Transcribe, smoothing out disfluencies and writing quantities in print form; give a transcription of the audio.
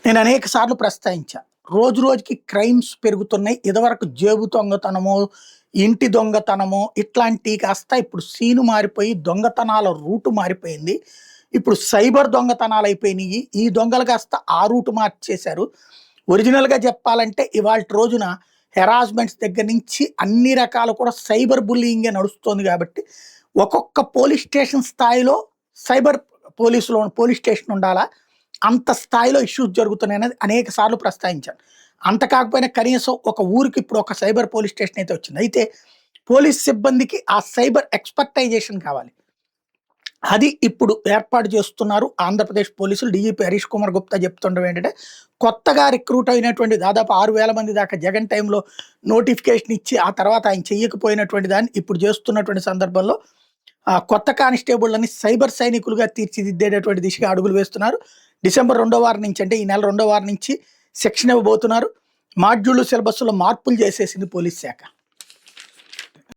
నేను అనేక సార్లు ప్రస్తావించా. రోజు రోజుకి క్రైమ్స్ పెరుగుతున్నాయి. ఇదివరకు జేబు దొంగతనమో, ఇంటి దొంగతనమో ఇట్లాంటియి కాస్త ఇప్పుడు సీను మారిపోయి దొంగతనాల రూటు మారిపోయింది. ఇప్పుడు సైబర్ దొంగతనాలయిపోయినియి. ఈ దొంగలు కాస్త ఆ రూట్ మార్చేశారు. ఒరిజినల్‌గా చెప్పాలంటే ఇవాల్టి రోజున హెరాస్మెంట్స్ దగ్గర నుంచి అన్ని రకాలు కూడా సైబర్ బుల్లీయింగే నడుస్తోంది కాబట్టి, ఒక్కొక్క పోలీస్ స్టేషన్ స్థాయిలో సైబర్ పోలీస్ స్టేషన్ ఉండాలా? అంత స్థాయిలో ఇష్యూస్ జరుగుతున్నాయనేది అనేక సార్లు ప్రస్తావించాను. అంత కాకపోయినా కనీసం ఒక ఊరికి ఇప్పుడు ఒక సైబర్ పోలీస్ స్టేషన్ అయితే వచ్చింది. అయితే పోలీస్ సిబ్బందికి ఆ సైబర్ ఎక్స్‌పర్టైజేషన్ కావాలి. అది ఇప్పుడు ఏర్పాటు చేస్తున్నారు ఆంధ్రప్రదేశ్ పోలీసులు. డీజీపీ హరీష్ కుమార్ గుప్తా చెప్తుండడం ఏంటంటే, కొత్తగా రిక్రూట్ అయినటువంటి దాదాపు 6,000 మంది దాకా జగన్ టైంలో నోటిఫికేషన్ ఇచ్చి, ఆ తర్వాత ఆయన చెయ్యకపోయినటువంటి దాన్ని ఇప్పుడు చేస్తున్నటువంటి సందర్భంలో కొత్త కానిస్టేబుళ్ళని సైబర్ సైనికులుగా తీర్చిదిద్దేటటువంటి దిశగా అడుగులు వేస్తున్నారు. డిసెంబర్ 2వ వారం నుంచి అంటే ఈ నెల 2వ వారం నుంచి శిక్షణ ఇవ్వబోతున్నారు. మాడ్యూల్ సిలబస్‌లో మార్పులు చేసేసింది పోలీస్ శాఖ.